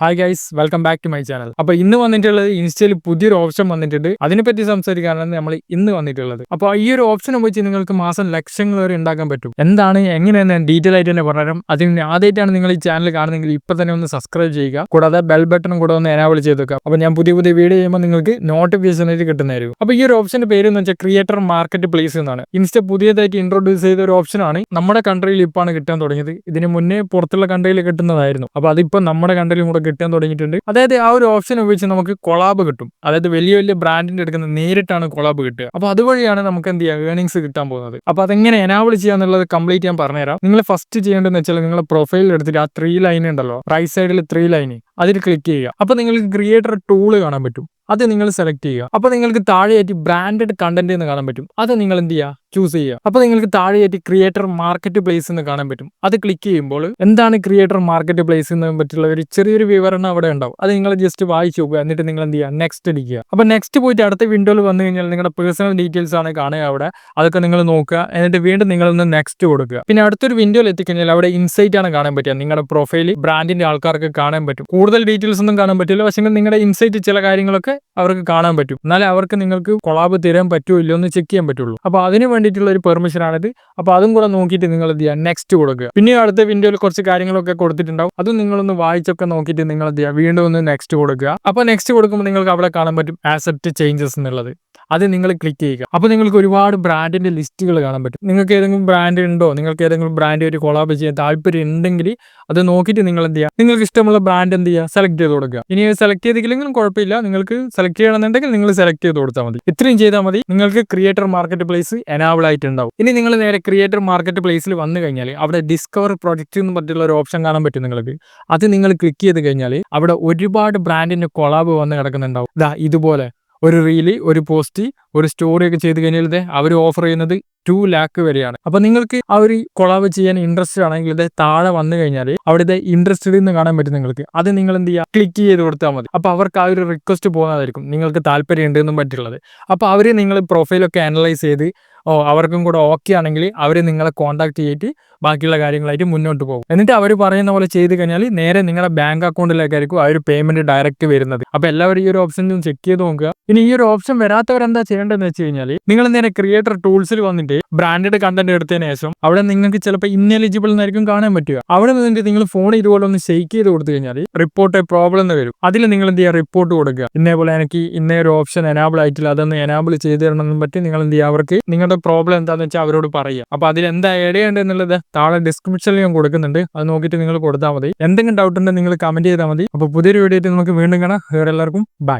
Hi guys, welcome back to my channel. അപ്പൊ ഇന്ന് വന്നിട്ടുള്ളത് ഇൻസ്റ്റയിൽ പുതിയൊരു ഓപ്ഷൻ വന്നിട്ടുണ്ട്. അതിനെപ്പറ്റി സംസാരിക്കാനാണ് നമ്മൾ ഇന്ന് വന്നിട്ടുള്ളത്. അപ്പോൾ ഈ ഒരു ഓപ്ഷൻ ഉപയോഗിച്ച് നിങ്ങൾക്ക് മാസം ലക്ഷങ്ങൾ വരെ ഉണ്ടാക്കാൻ പറ്റും. എന്താണ് എങ്ങനെയെന്ന് ഞാൻ ഡീറ്റെയിൽ ആയിട്ട് തന്നെ പറഞ്ഞുതരാം. അതിന് ആദ്യമായിട്ടാണ് നിങ്ങൾ ഈ ചാനൽ കാണുന്നതെങ്കിൽ ഇപ്പൊ തന്നെ ഒന്ന് സബ്സ്ക്രൈബ് ചെയ്യുക. കൂടാതെ ബെൽ ബട്ടൺ കൂടെ ഒന്ന് എനാബിൾ ചെയ്ത് വെക്കുക. അപ്പോൾ ഞാൻ പുതിയ വീഡിയോ ചെയ്യുമ്പോൾ നിങ്ങൾക്ക് നോട്ടിഫിക്കേഷൻ ആയിട്ട് കിട്ടുന്നതായിരിക്കും. അപ്പോൾ ഈ ഒരു ഓപ്ഷന്റെ പേര് എന്ന് വെച്ചാൽ ക്രിയേറ്റർ മാർക്കറ്റ് പ്ലേസ് എന്നാണ്. ഇൻസ്റ്റ പുതിയതായിട്ട് ഇൻട്രൊഡ്യൂസ് ചെയ്ത ഒരു ഓപ്ഷനാണ്. നമ്മുടെ കൺട്രിയിൽ ഇപ്പാണ് കിട്ടാൻ തുടങ്ങിയത്. ഇതിന് മുന്നേ പുറത്തുള്ള കൺട്രിയിൽ കിട്ടുന്നതായിരുന്നു. അപ്പോൾ അതിപ്പോൾ നമ്മുടെ കൺട്രിയിലും കൂടെ കിട്ടാൻ തുടങ്ങിയിട്ടുണ്ട്. അതായത് ആ ഒരു ഓപ്ഷൻ ഉപയോഗിച്ച് നമുക്ക് കൊളാബ് കിട്ടും. അതായത് വലിയ വലിയ ബ്രാൻഡിന്റെ എടുക്കുന്ന നേരിട്ടാണ് കൊളാബ് കിട്ടുക. അപ്പോൾ അതുവഴിയാണ് നമുക്ക് എന്ത് ചെയ്യുക, ഏർണിങ്സ് കിട്ടാൻ പോകുന്നത്. അപ്പോൾ അതെങ്ങനെ എനാബിൾ ചെയ്യാന്നുള്ളത് കംപ്ലീറ്റ് ഞാൻ പറഞ്ഞുതരാം. നിങ്ങൾ ഫസ്റ്റ് ചെയ്യേണ്ടതെന്ന് വെച്ചാൽ നിങ്ങളുടെ പ്രൊഫൈലിൽ എടുത്തിട്ട് ആ 3 ലൈൻ ഉണ്ടല്ലോ, റൈറ്റ് സൈഡിൽ 3 ലൈൻ, അതിൽ ക്ലിക്ക് ചെയ്യുക. അപ്പോൾ നിങ്ങൾക്ക് ക്രിയേറ്റർ ടൂള് കാണാൻ പറ്റും. അത് നിങ്ങൾ സെലക്ട് ചെയ്യുക. അപ്പോൾ നിങ്ങൾക്ക് താഴെയായിട്ട് ബ്രാൻഡഡ് കണ്ടന്റ് എന്ന് കാണാൻ പറ്റും. അത് നിങ്ങൾ എന്ത് ചെയ്യുക, ചൂസ് ചെയ്യുക. അപ്പോൾ നിങ്ങൾക്ക് താഴെയായിട്ട് ക്രിയേറ്റർ മാർക്കറ്റ് പ്ലേസ് എന്ന് കാണാൻ പറ്റും. അത് ക്ലിക്ക് ചെയ്യുമ്പോൾ എന്താണ് ക്രിയേറ്റർ മാർക്കറ്റ് പ്ലേസ് എന്ന് പറ്റിയുള്ള ഒരു ചെറിയൊരു വിവരണം അവിടെ ഉണ്ടാവും. അത് നിങ്ങൾ ജസ്റ്റ് വായിച്ചു നോക്കുക. എന്നിട്ട് നിങ്ങൾ എന്ത് ചെയ്യുക, നെക്സ്റ്റ് അടിക്കുക. അപ്പോൾ നെക്സ്റ്റ് പോയിട്ട് അടുത്ത വിൻഡോയിൽ വന്നു കഴിഞ്ഞാൽ നിങ്ങളുടെ പേഴ്സണൽ ഡീറ്റെയിൽസ് ആണ് കാണുക അവിടെ. അതൊക്കെ നിങ്ങൾ നോക്കുക. എന്നിട്ട് വീണ്ടും നിങ്ങളൊന്ന് നെക്സ്റ്റ് കൊടുക്കുക. പിന്നെ അടുത്തൊരു വിൻഡോയിൽ എത്തിക്കഴിഞ്ഞാൽ അവിടെ ഇൻസൈറ്റ് ആണ് കാണാൻ പറ്റുക. നിങ്ങളുടെ പ്രൊഫൈൽ ബ്രാൻഡിന്റെ ആൾക്കാർക്ക് കാണാൻ പറ്റും. കൂടുതൽ ഡീറ്റെയിൽസ് ഒന്നും കാണാൻ പറ്റില്ല. പക്ഷേ നിങ്ങളുടെ ഇൻസൈറ്റ് ചില കാര്യങ്ങളൊക്കെ അവർക്ക് കാണാൻ പറ്റും. എന്നാലേ അവർക്ക് നിങ്ങൾക്ക് കൊളാബ് തരാൻ പറ്റുമോ ഇല്ലയോ എന്ന് ചെക്ക് ചെയ്യാൻ പറ്റുള്ളൂ. അപ്പോൾ അതിന് വേണ്ടിയിട്ടുള്ള ഒരു പെർമിഷൻ ആണിത്. അപ്പോൾ അതും കൂടെ നോക്കിയിട്ട് നിങ്ങൾ എന്ത് ചെയ്യുക, നെക്സ്റ്റ് കൊടുക്കുക. പിന്നെ അടുത്ത വിൻഡോയിൽ കുറച്ച് കാര്യങ്ങളൊക്കെ കൊടുത്തിട്ടുണ്ടാവും. അതും നിങ്ങളൊന്ന് വായിച്ചൊക്കെ നോക്കിയിട്ട് നിങ്ങൾ എന്ത് ചെയ്യുക, വീണ്ടും ഒന്ന് നെക്സ്റ്റ് കൊടുക്കുക. അപ്പോൾ നെക്സ്റ്റ് കൊടുക്കുമ്പോൾ നിങ്ങൾക്ക് അവിടെ കാണാൻ പറ്റും ആക്സെപ്റ്റ് ചേഞ്ചസ് എന്നുള്ളത്. അത് നിങ്ങൾ ക്ലിക്ക് ചെയ്യുക. അപ്പോൾ നിങ്ങൾക്ക് ഒരുപാട് ബ്രാൻഡിന്റെ ലിസ്റ്റുകൾ കാണാൻ പറ്റും. നിങ്ങൾക്ക് ഏതെങ്കിലും ബ്രാൻഡ് ഉണ്ടോ, നിങ്ങൾക്ക് ഏതെങ്കിലും ബ്രാൻഡ് ഒരു കൊളാബ് ചെയ്യാൻ താല്പര്യം ഉണ്ടെങ്കിൽ അത് നോക്കിയിട്ട് നിങ്ങൾ എന്ത് ചെയ്യുക, നിങ്ങൾക്ക് ഇഷ്ടമുള്ള ബ്രാൻഡ് എന്ത് ചെയ്യുക, സെലക്ട് ചെയ്ത് കൊടുക്കുക. ഇനി സെലക്ട് ചെയ്തില്ലെങ്കിലും കുഴപ്പമില്ല. നിങ്ങൾക്ക് സെലക്ട് ചെയ്യണമെന്നുണ്ടെങ്കിൽ നിങ്ങൾ സെലക്ട് ചെയ്ത് കൊടുത്താൽ മതി. ഇത്രയും ചെയ്താൽ മതി. നിങ്ങൾക്ക് ക്രിയേറ്റർ മാർക്കറ്റ് പ്ലേസ് എനാബിൾ ആയിട്ടുണ്ടാവും. ഇനി നിങ്ങൾ നേരെ ക്രിയേറ്റർ മാർക്കറ്റ് പ്ലേസിൽ വന്നു കഴിഞ്ഞാൽ അവിടെ ഡിസ്കവർ പ്രൊജക്റ്റ് എന്ന് പറഞ്ഞിട്ടുള്ള ഒരു ഓപ്ഷൻ കാണാൻ പറ്റും നിങ്ങൾക്ക്. അത് നിങ്ങൾ ക്ലിക്ക് ചെയ്ത് കഴിഞ്ഞാൽ അവിടെ ഒരുപാട് ബ്രാൻഡിന്റെ കൊളാബ് വന്ന് കിടക്കുന്നുണ്ടാവും. ഇതുപോലെ ഒരു റീല്, ഒരു പോസ്റ്റ്, ഒരു സ്റ്റോറി ഒക്കെ ചെയ്ത് കഴിഞ്ഞാൽ അവർ ഓഫർ ചെയ്യുന്നത് 2 lakh വരെയാണ്. അപ്പൊ നിങ്ങൾക്ക് ആ ഒരു കൊളാബ് ചെയ്യാൻ ഇൻട്രസ്റ്റഡ് ആണെങ്കിൽ താഴെ വന്നു കഴിഞ്ഞാൽ അവിടെ ഇൻട്രസ്റ്റഡ് എന്ന് കാണാൻ പറ്റും നിങ്ങൾക്ക്. അത് നിങ്ങൾ എന്ത് ചെയ്യുക, ക്ലിക്ക് ചെയ്ത് കൊടുത്താൽ മതി. അപ്പൊ അവർക്ക് ആ ഒരു റിക്വസ്റ്റ് പോകുന്നതായിരിക്കും, നിങ്ങൾക്ക് താല്പര്യം ഉണ്ടെന്നും പറ്റുള്ളത്. അപ്പൊ അവര് നിങ്ങൾ പ്രൊഫൈലൊക്കെ അനലൈസ് ചെയ്ത് അവർക്കും കൂടെ ഓക്കെ ആണെങ്കിൽ അവർ നിങ്ങളെ കോൺടാക്ട് ചെയ്തിട്ട് ബാക്കിയുള്ള കാര്യങ്ങളായിട്ട് മുന്നോട്ട് പോകും. എന്നിട്ട് അവർ പറയുന്ന പോലെ ചെയ്ത് കഴിഞ്ഞാൽ നേരെ നിങ്ങളുടെ ബാങ്ക് അക്കൗണ്ടിലേക്കായിരിക്കും ആ ഒരു പേയ്മെന്റ് ഡയറക്റ്റ് വരുന്നത്. അപ്പൊ എല്ലാവരും ഈ ഒരു ഓപ്ഷൻ ചെക്ക് ചെയ്ത് നോക്കുക. ഇനി ഈ ഒരു ഓപ്ഷൻ വരാത്തവരെന്താ ചെയ്യേണ്ടതെന്ന് വെച്ച് കഴിഞ്ഞാൽ നിങ്ങൾ നേരെ ക്രിയേറ്റർ ടൂൾസിൽ വന്നിട്ട് ബ്രാൻഡഡ് കണ്ടന്റ് എടുത്തതിന് ശേഷം അവിടെ നിങ്ങൾക്ക് ചിലപ്പോൾ ഇന്നെലിജിബിൾ എന്നായിരിക്കും കാണാൻ പറ്റുക. അവിടെ നിന്നിട്ട് നിങ്ങൾ ഫോൺ ഇതുപോലെ ഒന്ന് ഷെയ്ക്ക് ചെയ്ത് കൊടുത്തു കഴിഞ്ഞാൽ റിപ്പോർട്ട് പ്രോബ്ലം എന്ന് വരും. അതിൽ നിങ്ങൾ എന്ത് ചെയ്യുക, റിപ്പോർട്ട് കൊടുക്കുക. ഇന്നേപോലെ എനിക്ക് ഇന്നേ ഒരു ഓപ്ഷൻ എനാബിൾ ആയിട്ടില്ല, അതൊന്ന് എനാബിൾ ചെയ്ത് തരണമെന്നും പറ്റി നിങ്ങൾ എന്ത് ചെയ്യുക, അവർക്ക് നിങ്ങളുടെ പ്രോബ്ലം എന്താണെന്ന് വെച്ചാൽ അവരോട് പറയുക. അപ്പോൾ അതിൽ എന്താ ആഡ് ചെയ്യേണ്ടതെന്നുള്ളത് താഴെ ഡിസ്ക്രിപ്ഷനിൽ ഞാൻ കൊടുക്കുന്നുണ്ട്. അത് നോക്കിയിട്ട് നിങ്ങൾ കൊടുത്താൽ മതി. എന്തെങ്കിലും ഡൗട്ട് ഉണ്ടെങ്കിൽ നിങ്ങൾ കമന്റ് ചെയ്താൽ മതി. അപ്പോൾ പുതിയൊരു വീഡിയോ ആയിട്ട് നമുക്ക് വീണ്ടും കാണാം. എല്ലാവർക്കും ബൈ.